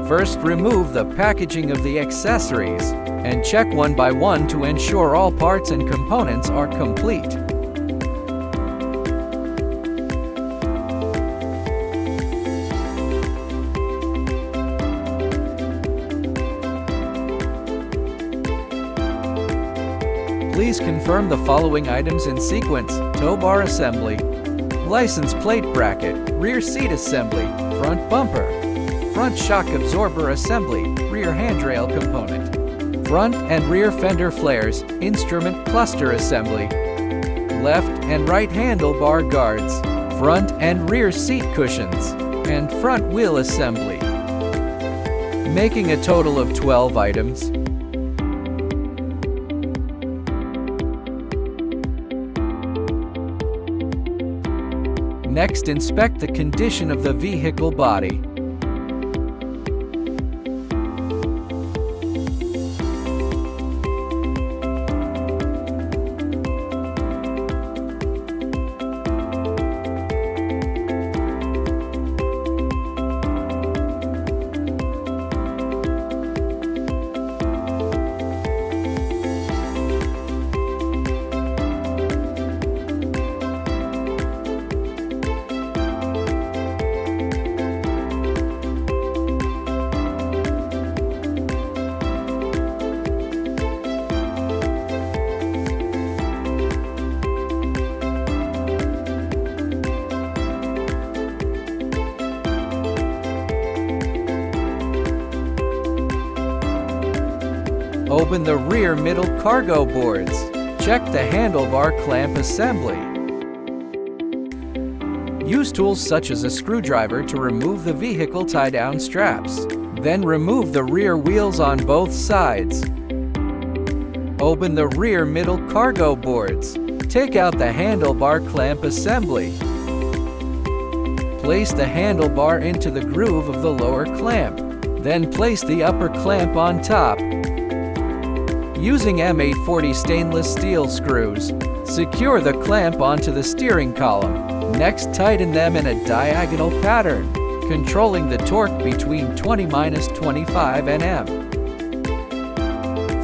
First, remove the packaging of the accessories and check one by one to ensure all parts and components are complete. Please confirm the following items in sequence: tow bar assembly, license plate bracket, rear seat assembly, front bumper, front shock absorber assembly, rear handrail component, front and rear fender flares, instrument cluster assembly, left and right handlebar guards, front and rear seat cushions, and front wheel assembly, making a total of 12 items. Next, inspect the condition of the vehicle body. Open the rear middle cargo boards. Check the handlebar clamp assembly. Use tools such as a screwdriver to remove the vehicle tie-down straps. Then remove the rear wheels on both sides. Open the rear middle cargo boards. Take out the handlebar clamp assembly. Place the handlebar into the groove of the lower clamp. Then place the upper clamp on top. Using M840 stainless steel screws, secure the clamp onto the steering column. Next, tighten them in a diagonal pattern, controlling the torque between 20–25 Nm.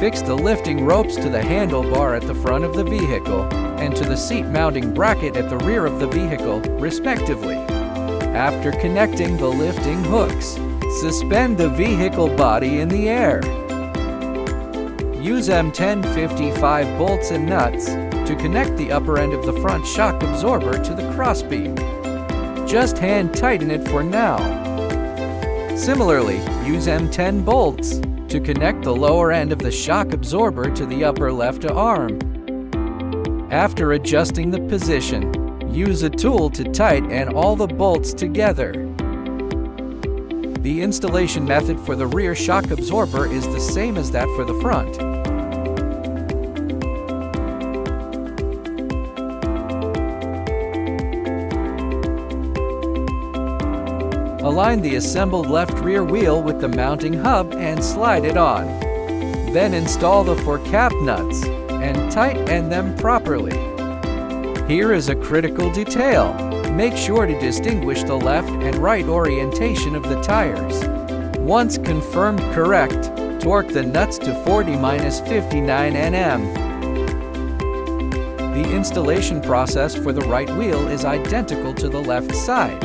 Fix the lifting ropes to the handlebar at the front of the vehicle and to the seat mounting bracket at the rear of the vehicle, respectively. After connecting the lifting hooks, suspend the vehicle body in the air. Use M1055 bolts and nuts to connect the upper end of the front shock absorber to the crossbeam. Just hand tighten it for now. Similarly, use M10 bolts to connect the lower end of the shock absorber to the upper left arm. After adjusting the position, use a tool to tighten all the bolts together. The installation method for the rear shock absorber is the same as that for the front. Align the assembled left rear wheel with the mounting hub and slide it on. Then install the 4 cap nuts and tighten them properly. Here is a critical detail. Make sure to distinguish the left and right orientation of the tires. Once confirmed correct, torque the nuts to 40–59 Nm. The installation process for the right wheel is identical to the left side.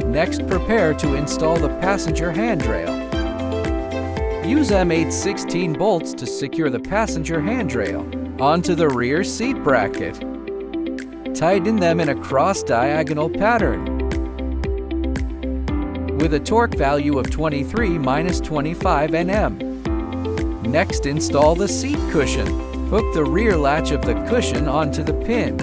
Next, prepare to install the passenger handrail. Use M816 bolts to secure the passenger handrail onto the rear seat bracket. Tighten them in a cross-diagonal pattern. With a torque value of 23–25 Nm. Next, install the seat cushion. Hook the rear latch of the cushion onto the pin.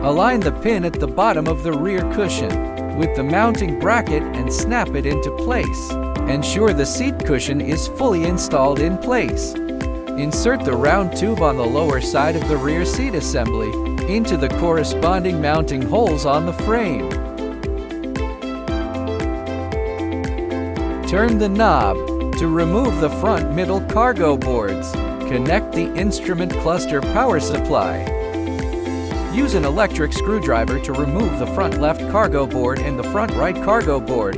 Align the pin at the bottom of the rear cushion with the mounting bracket and snap it into place. Ensure the seat cushion is fully installed in place. Insert the round tube on the lower side of the rear seat assembly into the corresponding mounting holes on the frame. Turn the knob to remove the front middle cargo boards. Connect the instrument cluster power supply. Use an electric screwdriver to remove the front left cargo board and the front right cargo board.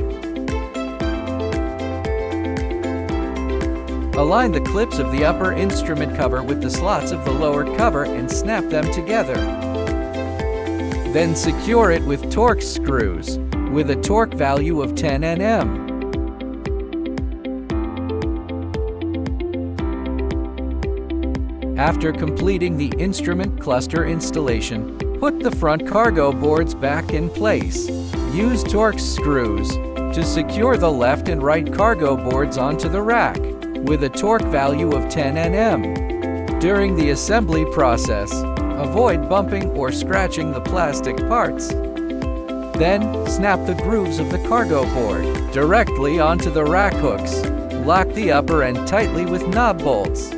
Align the clips of the upper instrument cover with the slots of the lower cover and snap them together. Then secure it with Torx screws, with a torque value of 10 Nm. After completing the instrument cluster installation, put the front cargo boards back in place. Use Torx screws to secure the left and right cargo boards onto the rack, with a torque value of 10 Nm. During the assembly process, avoid bumping or scratching the plastic parts. Then, snap the grooves of the cargo board directly onto the rack hooks. Lock the upper end tightly with knob bolts.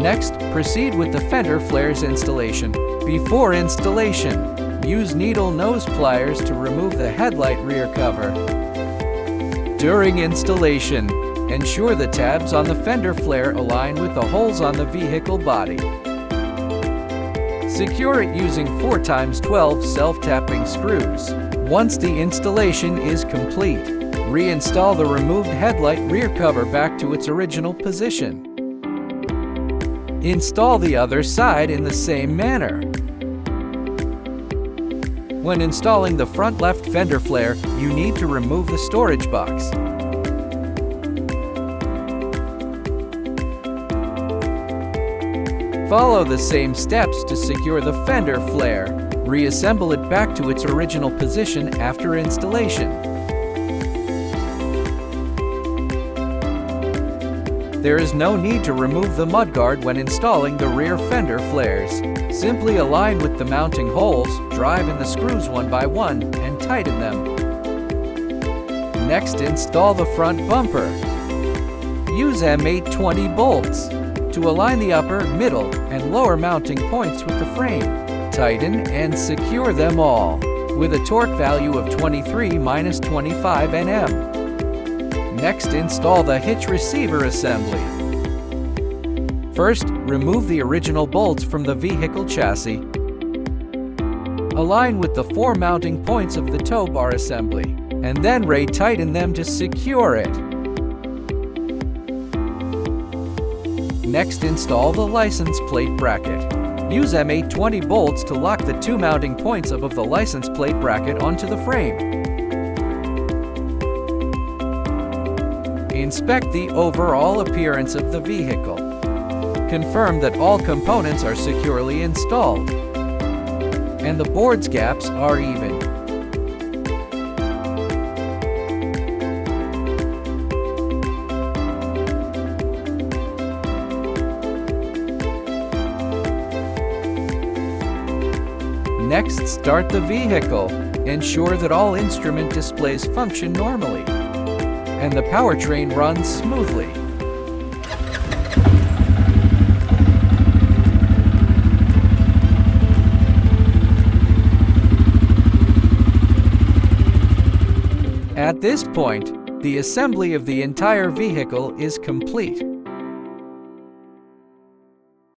Next, proceed with the fender flares installation. Before installation, use needle nose pliers to remove the headlight rear cover. During installation, ensure the tabs on the fender flare align with the holes on the vehicle body. Secure it using 4x12 self-tapping screws. Once the installation is complete, reinstall the removed headlight rear cover back to its original position. Install the other side in the same manner. When installing the front left fender flare, you need to remove the storage box. Follow the same steps to secure the fender flare. Reassemble it back to its original position after installation. There is no need to remove the mudguard when installing the rear fender flares. Simply align with the mounting holes, drive in the screws one by one, and tighten them. Next, install the front bumper. Use M820 bolts to align the upper, middle, and lower mounting points with the frame. Tighten and secure them all with a torque value of 23-25 Nm. Next, install the hitch receiver assembly. First, remove the original bolts from the vehicle chassis. Align with the 4 mounting points of the tow bar assembly, and then re-tighten them to secure it. Next, install the license plate bracket. Use M820 bolts to lock the 2 mounting points above the license plate bracket onto the frame. Inspect the overall appearance of the vehicle. Confirm that all components are securely installed and the board's gaps are even. Next, start the vehicle. Ensure that all instrument displays function normally and the powertrain runs smoothly. At this point, the assembly of the entire vehicle is complete.